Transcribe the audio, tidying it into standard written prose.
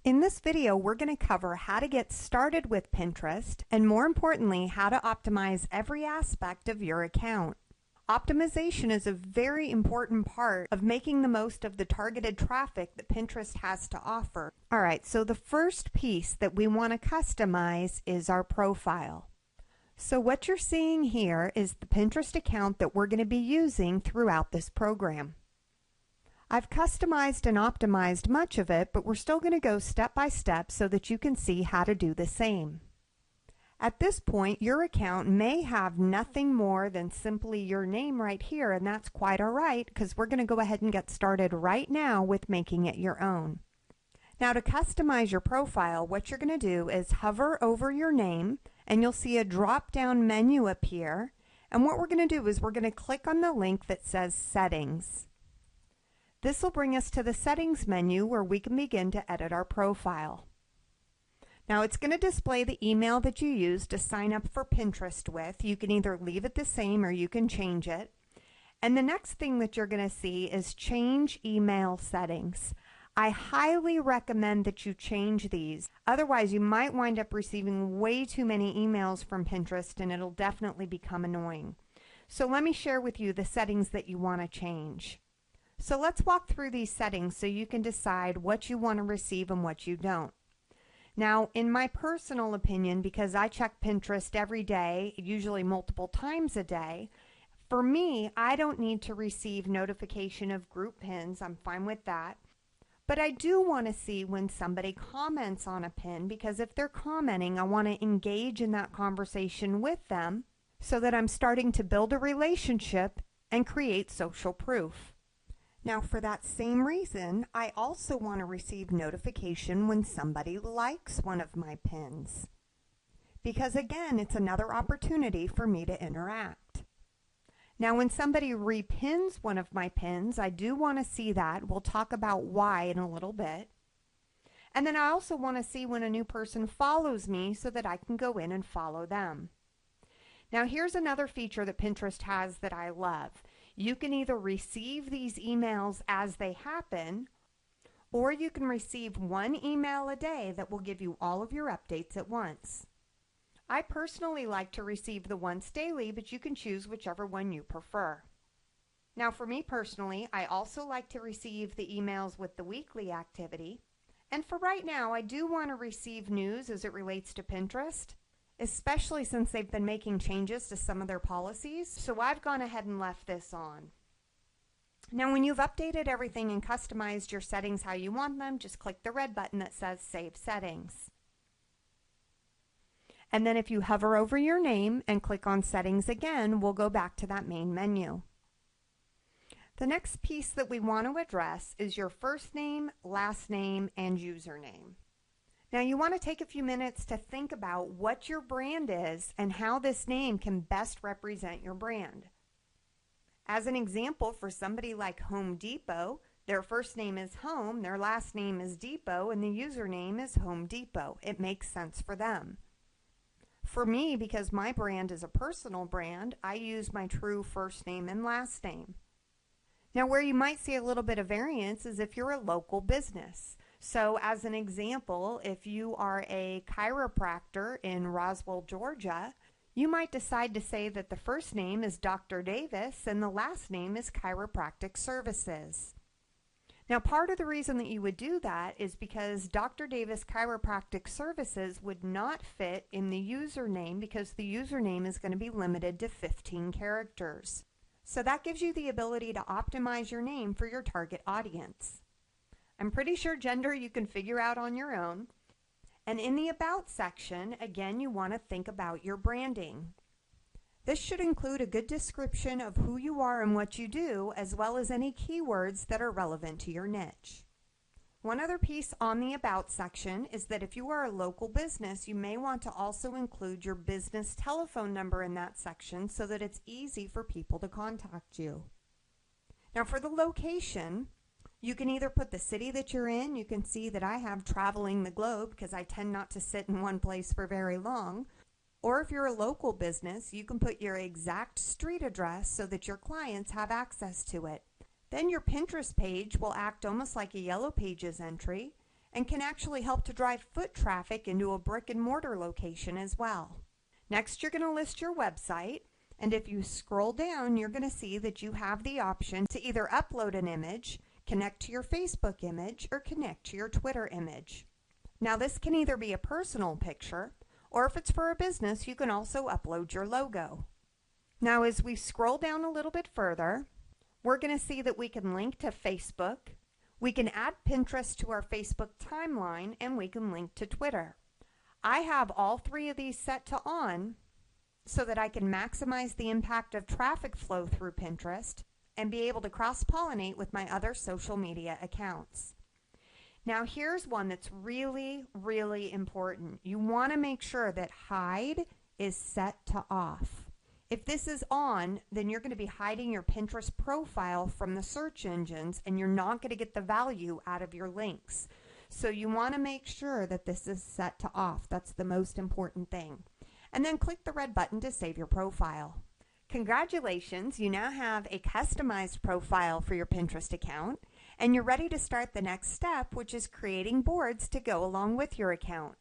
In this video, we're going to cover how to get started with Pinterest and, more importantly, how to optimize every aspect of your account. Optimization is a very important part of making the most of the targeted traffic that Pinterest has to offer. All right, so the first piece that we want to customize is our profile. So what you're seeing here is the Pinterest account that we're going to be using throughout this program. I've customized and optimized much of it, but we're still going to go step by step so that you can see how to do the same. At this point, your account may have nothing more than simply your name right here, and that's quite all right because we're going to go ahead and get started right now with making it your own. Now, to customize your profile, what you're going to do is hover over your name, and you'll see a drop-down menu appear. And what we're going to do is we're going to click on the link that says Settings. This will bring us to the Settings menu where we can begin to edit our profile. Now, it's going to display the email that you used to sign up for Pinterest with. You can either leave it the same or you can change it. And the next thing that you're going to see is Change Email Settings. I highly recommend that you change these. Otherwise, you might wind up receiving way too many emails from Pinterest and it'll definitely become annoying. So let me share with you the settings that you want to change. So let's walk through these settings so you can decide what you want to receive and what you don't. Now, in my personal opinion, because I check Pinterest every day, usually multiple times a day, for me, I don't need to receive notification of group pins. I'm fine with that. But I do want to see when somebody comments on a pin, because if they're commenting, I want to engage in that conversation with them so that I'm starting to build a relationship and create social proof. Now, for that same reason, I also want to receive notification when somebody likes one of my pins. Because again, it's another opportunity for me to interact. Now, when somebody repins one of my pins, I do want to see that. We'll talk about why in a little bit. And then I also want to see when a new person follows me so that I can go in and follow them. Now, here's another feature that Pinterest has that I love. You can either receive these emails as they happen, or you can receive one email a day that will give you all of your updates at once. I personally like to receive the once daily, but you can choose whichever one you prefer. Now, for me personally, I also like to receive the emails with the weekly activity. And for right now, I do want to receive news as it relates to Pinterest, especially since they've been making changes to some of their policies, so I've gone ahead and left this on. Now, when you've updated everything and customized your settings how you want them, just click the red button that says Save Settings. And then if you hover over your name and click on Settings again, we'll go back to that main menu. The next piece that we want to address is your first name, last name, and username. Now, you want to take a few minutes to think about what your brand is and how this name can best represent your brand. As an example, for somebody like Home Depot, their first name is Home, their last name is Depot, and the username is Home Depot. It makes sense for them. For me, because my brand is a personal brand, I use my true first name and last name. Now, where you might see a little bit of variance is if you're a local business. So as an example, if you are a chiropractor in Roswell, Georgia, you might decide to say that the first name is Dr. Davis and the last name is Chiropractic Services. Now, part of the reason that you would do that is because Dr. Davis Chiropractic Services would not fit in the username because the username is going to be limited to 15 characters. So that gives you the ability to optimize your name for your target audience. I'm pretty sure gender you can figure out on your own. And in the About section, again, you want to think about your branding. This should include a good description of who you are and what you do, as well as any keywords that are relevant to your niche. One other piece on the About section is that if you are a local business, you may want to also include your business telephone number in that section so that it's easy for people to contact you. Now, for the location, you can either put the city that you're in. You can see that I have traveling the globe because I tend not to sit in one place for very long. Or if you're a local business, you can put your exact street address so that your clients have access to it. Then your Pinterest page will act almost like a Yellow Pages entry, and can actually help to drive foot traffic into a brick and mortar location as well. Next, you're going to list your website, and if you scroll down, you're going to see that you have the option to either upload an image, connect to your Facebook image, or connect to your Twitter image. Now, this can either be a personal picture, or if it's for a business, you can also upload your logo. Now, as we scroll down a little bit further, we're going to see that we can link to Facebook, we can add Pinterest to our Facebook timeline, and we can link to Twitter. I have all three of these set to on so that I can maximize the impact of traffic flow through Pinterest and be able to cross-pollinate with my other social media accounts. Now, here's one that's really, really important. You want to make sure that hide is set to off. If this is on, then you're going to be hiding your Pinterest profile from the search engines, and you're not going to get the value out of your links. So you want to make sure that this is set to off. That's the most important thing. And then click the red button to save your profile. Congratulations, you now have a customized profile for your Pinterest account, and you're ready to start the next step, which is creating boards to go along with your account.